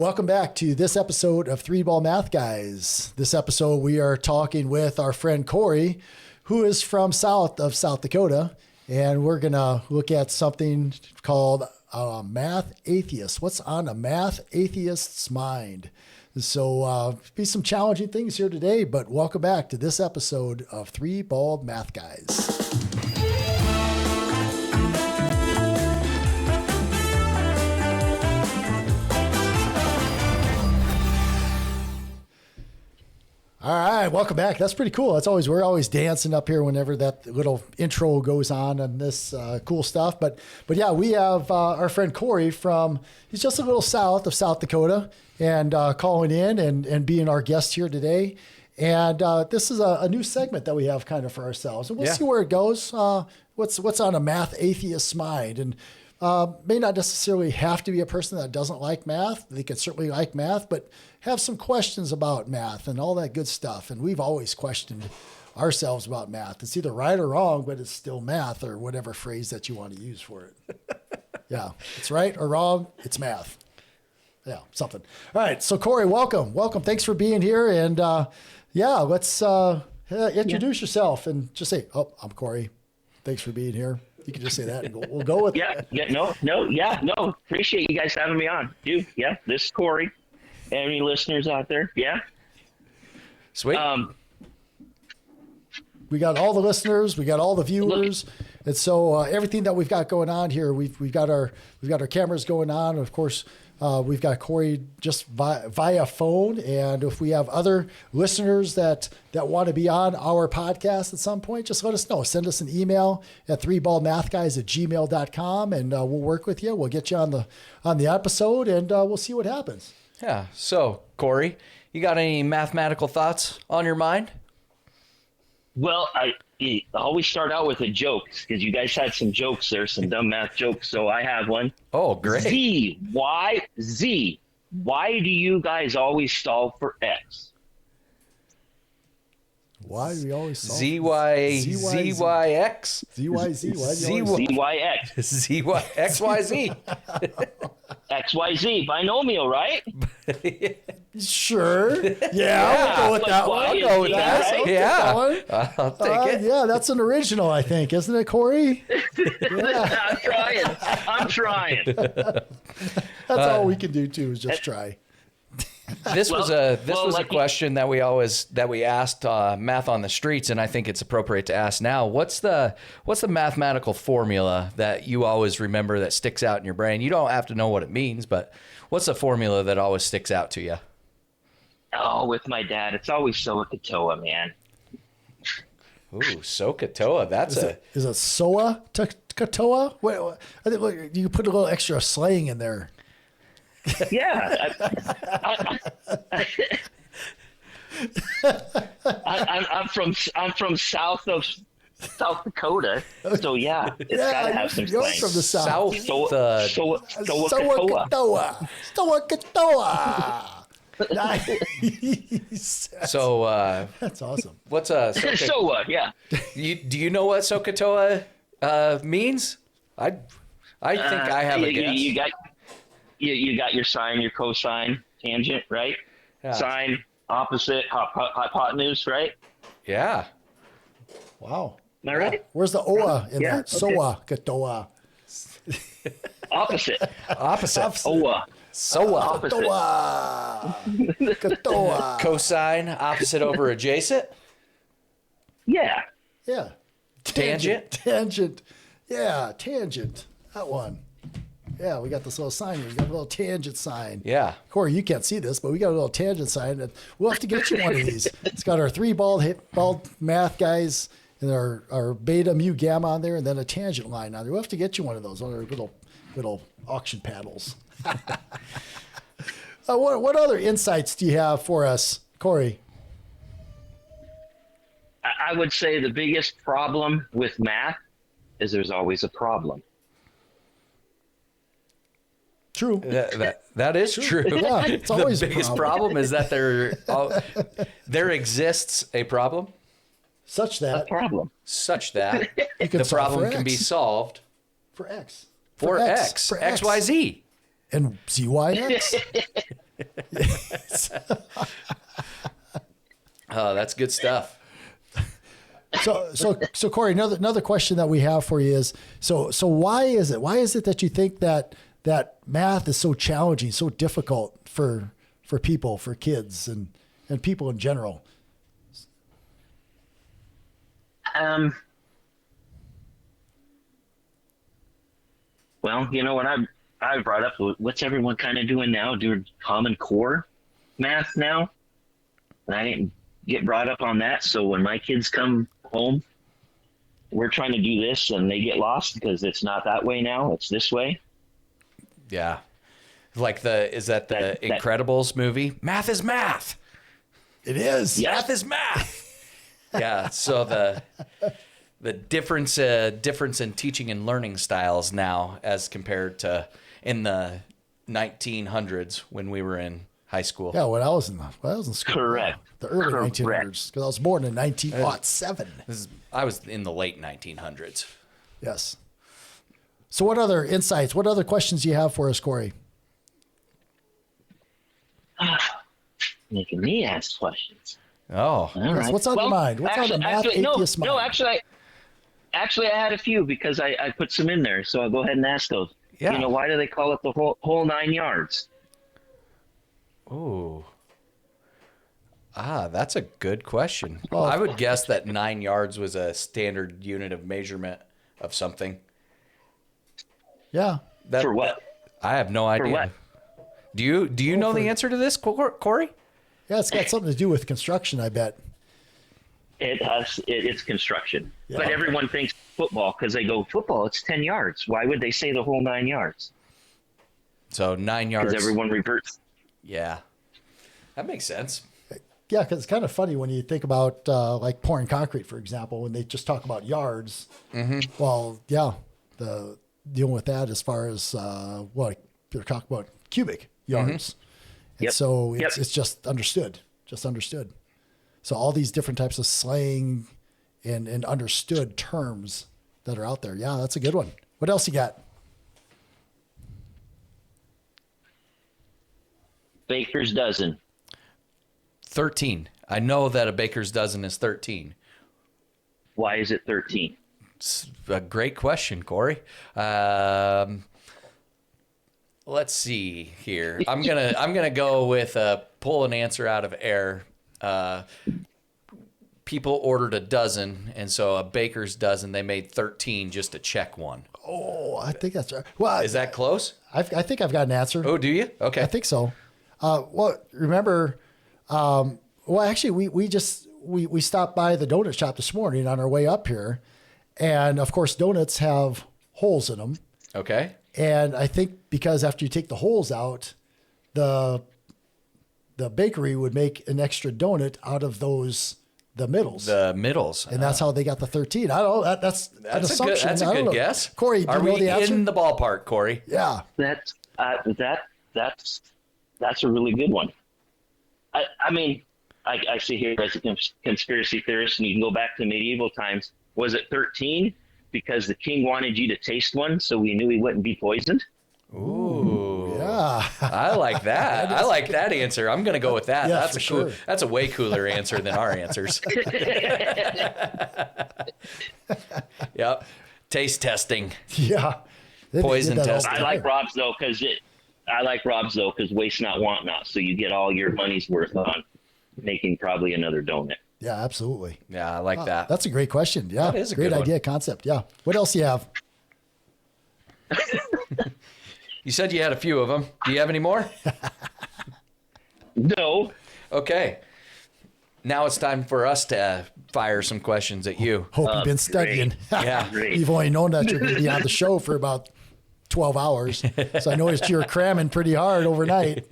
Welcome back to this episode of Three Ball Math Guys. This episode, we are talking with our friend Corey, who is from south of South Dakota, and we're going to look at something called Math Atheist. What's on a math atheist's mind? So, be some challenging things here today, but welcome back to this episode of Three Bald Math Guys. All right, welcome back. That's pretty cool. We're always dancing up here whenever that little intro goes on this cool stuff. But yeah, we have our friend Corey he's just a little south of South Dakota, and calling in and being our guest here today. And this is a new segment that we have kind of for ourselves, and we'll see where it goes. What's on a math atheist's mind? And may not necessarily have to be a person that doesn't like math. They can certainly like math, but have some questions about math and all that good stuff. And we've always questioned ourselves about math. It's either right or wrong, but it's still math, or whatever phrase that you want to use for it. Yeah, it's right or wrong, it's math. Yeah, something. All right, so Corey, welcome. Thanks for being here. And let's introduce yourself and just say, "Oh, I'm Corey. Thanks for being here." You can just say that, and we'll go with it. No. Appreciate you guys having me on, dude. Yeah, this is Corey. Any listeners out there? Yeah. Sweet. We got all the listeners, we got all the viewers, and so everything that we've got going on here, we've got our cameras going on, and of course we've got Corey just via phone. And if we have other listeners that want to be on our podcast at some point, just let us know. Send us an email at threeballmathguys@gmail.com, and we'll work with you. We'll get you on the episode, and we'll see what happens. Yeah. So, Corey, you got any mathematical thoughts on your mind? Well, I always start out with a joke, because you guys had some jokes there, some dumb math jokes. So I have one. Oh, great. Why do you guys always solve for X? Why do we always solve ZYX? XYZ. XYZ, binomial, right? Sure. Yeah, I'll go with that one. I'll go with that. Yeah. I'll take it. Yeah, that's an original, I think, isn't it, Corey? Yeah. I'm trying. That's all we can do too, is just try. This was a question that we asked Math on the Streets, and I think it's appropriate to ask now. What's the mathematical formula that you always remember that sticks out in your brain? You don't have to know what it means, but what's a formula that always sticks out to you? Oh, with my dad, it's always SOHCAHTOA, man. Ooh, SOHCAHTOA. Is it SOHCAHTOA? Wait, I think you put a little extra slang in there. Yeah. I'm from south of South Dakota, so yeah, it's gotta have some slang. From the south. SOHCAHTOA. Nice. So that's awesome. What's a SOHCAHTOA? Yeah. Do you know what SOHCAHTOA means? I think I have a guess. You got your sine, your cosine, tangent, right? Yeah. Sine, opposite, hypotenuse, right? Yeah. Wow. Am I right? Where's the OA in that? Okay. SOHCAHTOA. Opposite. OA. SOA. KAHTOA. Cosine, opposite over adjacent? Yeah. Yeah. Tangent? Yeah, tangent. That one. Yeah, we got this little sign here. We got a little tangent sign. Yeah. Corey, you can't see this, but we got a little tangent sign. And we'll have to get you one of these. It's got our three bald math guys and our beta, mu, gamma on there, and then a tangent line on there. We'll have to get you one of those, one of our little auction paddles. What other insights do you have for us, Corey? I would say the biggest problem with math is there's always a problem. True. That is true. Yeah, it's always the biggest problem is that there exists a problem such that the problem can be solved for X. For X. XYZ. And ZYX. Oh, that's good stuff. So Corey, another question that we have for you is, so why is it that you think that math is so challenging, so difficult for people, for kids and people in general? Well, you know what I brought up, what's everyone kind of doing now? Doing Common Core math now? And I didn't get brought up on that. So when my kids come home, we're trying to do this and they get lost because it's not that way now. It's this way. Yeah. Like is that the Incredibles movie? Math is math. It is. Yeah. Math is math. Yeah. So the difference in teaching and learning styles now as compared to in the 1900s when we were in high school. Yeah, when I was in school. Correct. The early 1900s, because I was born in 1907. I was in the late 1900s. Yes. So what other insights, what other questions do you have for us, Corey? Making me ask questions. Oh. All right. What's on your mind? What's on the math atheist mind? No, actually, I had a few because I put some in there. So I'll go ahead and ask those. Yeah. You know, why do they call it the whole 9 yards? Ooh. That's a good question. Well, I would guess that 9 yards was a standard unit of measurement of something. Yeah. For what? I have no idea. For what? Do you know the answer to this, Corey? Yeah, it's got something to do with construction, I bet. It has. It's construction. Yeah. But everyone thinks football because they go, football, it's 10 yards. Why would they say the whole 9 yards? So 9 yards. Because everyone reverts. Yeah. That makes sense. Yeah, because it's kind of funny when you think about like pouring concrete, for example, when they just talk about yards. Mm-hmm. Well, yeah, dealing with that as far as what they're talking about cubic yards. Mm-hmm. And yep. so it's just understood. So all these different types of slang and understood terms that are out there. Yeah, that's a good one. What else you got? Baker's dozen. 13. I know that a baker's dozen is 13. Why is it 13? It's a great question, Corey. Let's see here. I'm gonna go with pull an answer out of air. People ordered a dozen, and so a baker's dozen. They made 13 just to check one. Oh, I think that's right. Well, is that close? I think I've got an answer. Oh, do you? Okay, I think so. Well, remember. Well, actually, we stopped by the donut shop this morning on our way up here, and of course, donuts have holes in them. Okay. And I think because after you take the holes out, the bakery would make an extra donut out of the middles. The middles, and that's how they got the 13. I don't know. That's an assumption. That's a good guess. Corey, do you know the answer? In the ballpark, Corey? Yeah. That's a really good one. I mean, I sit here as a conspiracy theorist, and you can go back to medieval times. Was it 13 because the king wanted you to taste one so we knew he wouldn't be poisoned? Ooh. Yeah. I like that. I like that answer. I'm going to go with that. Yeah, that's sure. That's a way cooler answer than our answers. Yep. Taste testing. Yeah. Poison testing. I like Rob's though because waste not, want not. So you get all your money's worth on making probably another donut. Yeah, absolutely. Yeah, I like that. That's a great question. Yeah, that is a great good idea, one. concept. Yeah. What else do you have? You said you had a few of them. Do you have any more? No. Okay. Now it's time for us to fire some questions at you. Hope you've been studying. Yeah. You've only known that you're going to be on the show for about 12 hours. So I noticed you're cramming pretty hard overnight.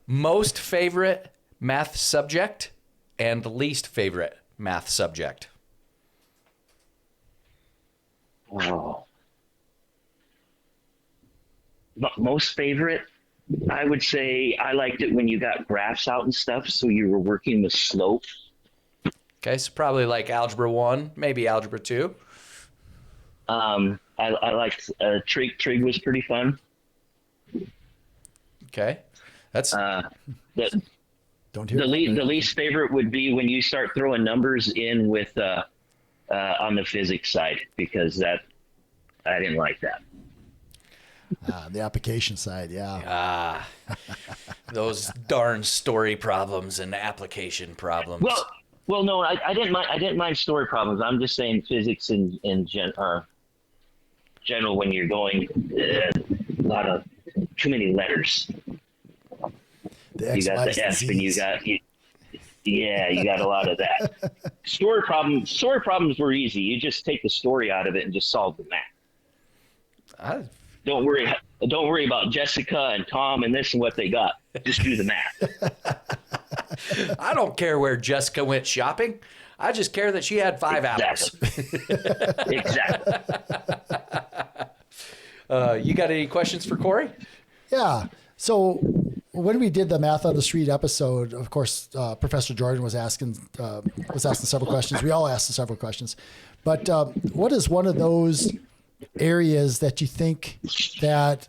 Most favorite math subject and least favorite math subject. Oh. Most favorite, I would say I liked it when you got graphs out and stuff, so you were working with slope. Okay, so probably like Algebra 1, maybe Algebra 2. I liked trig was pretty fun. Okay. That's Don't hear the least favorite would be when you start throwing numbers in with on the physics side, because I didn't like that. The application side, yeah. Those darn story problems and application problems. Well, no, I didn't mind. I didn't mind story problems. I'm just saying physics in general when you're going a lot of too many letters. You got the F, and you got a lot of that. Story problems were easy. You just take the story out of it and just solve the math. Don't worry about Jessica and Tom and this and what they got. Just do the math. I don't care where Jessica went shopping. I just care that she had 5 apples. Exactly. You got any questions for Corey? Yeah. So when we did the Math on the Street episode, of course, Professor Jordan was asking several questions. We all asked several questions. But what is one of those areas that you think that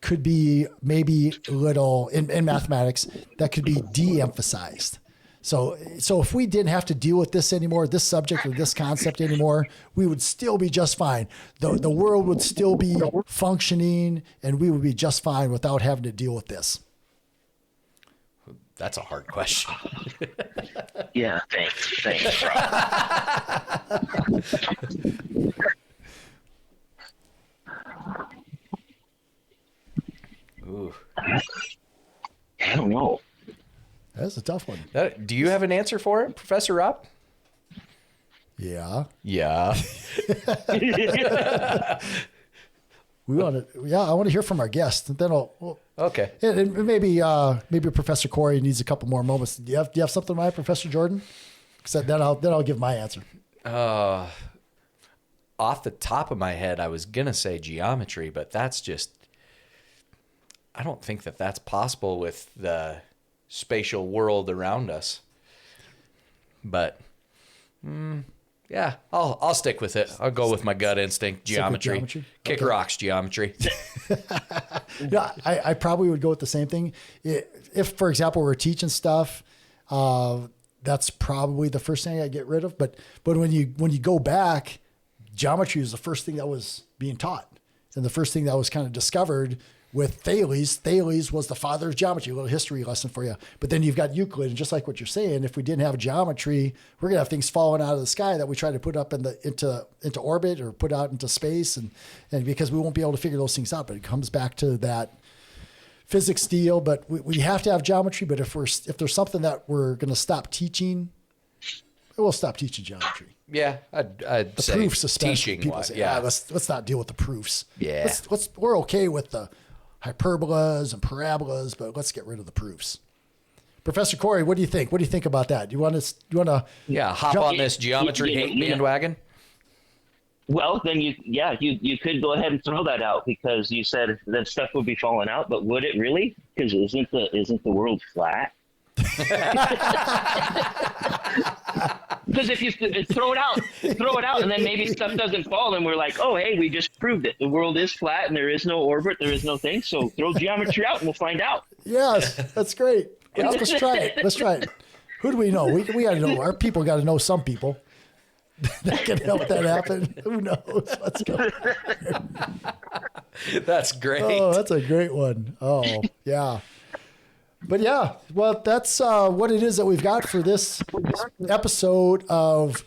could be maybe a little in mathematics that could be de-emphasized? So if we didn't have to deal with this anymore, this subject or this concept anymore, we would still be just fine. The world would still be functioning, and we would be just fine without having to deal with this. That's a hard question. Yeah, thanks, Ooh. I don't know. That's a tough one. Do you have an answer for it, Professor Rob? Yeah. Yeah. I want to hear from our guest. And then okay. And maybe Professor Corey needs a couple more moments. Do you have something to mind, Professor Jordan? Because then I'll give my answer. Off the top of my head, I was gonna say geometry, but that's just, I don't think that's possible with the spatial world around us. But yeah, I'll stick with it. I'll go with my gut instinct. Geometry. Kick rocks, geometry. Yeah, I probably would go with the same thing. If, for example, we're teaching stuff, that's probably the first thing I get rid of. But when you go back, geometry is the first thing that was being taught, and the first thing that was kind of discovered with Thales. Thales was the father of geometry. A little history lesson for you. But then you've got Euclid, and just like what you're saying, if we didn't have geometry, we're gonna have things falling out of the sky that we try to put up into orbit or put out into space, and because we won't be able to figure those things out. But it comes back to that physics deal. But we have to have geometry. But if there's something that we're gonna stop teaching, we'll stop teaching geometry. Yeah, I'd say proofs, especially. teaching. People say, let's not deal with the proofs. Yeah, we're okay with the hyperbolas and parabolas, but let's get rid of the proofs. Professor Corey, what do you think? What do you think about that? Do you want to hop on this geometry hate bandwagon? Well, then you could go ahead and throw that out, because you said that stuff would be falling out, but would it really? Because isn't the world flat? Because if you throw it out, and then maybe stuff doesn't fall, and we're like, oh, hey, we just proved it. The world is flat, and there is no orbit, there is no thing. So throw geometry out, and we'll find out. Yes, that's great. Let's try it. Who do we know? We got to know. Our people got to know some people that can help that happen. Who knows? Let's go. That's great. Oh, that's a great one. Oh, yeah. But yeah, well, that's what it is that we've got for this episode of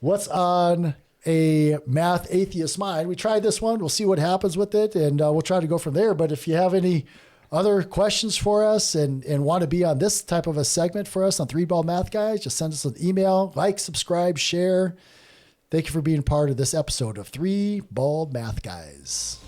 What's on a Math Atheist Mind. We tried this one. We'll see what happens with it, and we'll try to go from there. But if you have any other questions for us and want to be on this type of a segment for us on Three Bald Math Guys, just send us an email, like, subscribe, share. Thank you for being part of this episode of Three Bald Math Guys.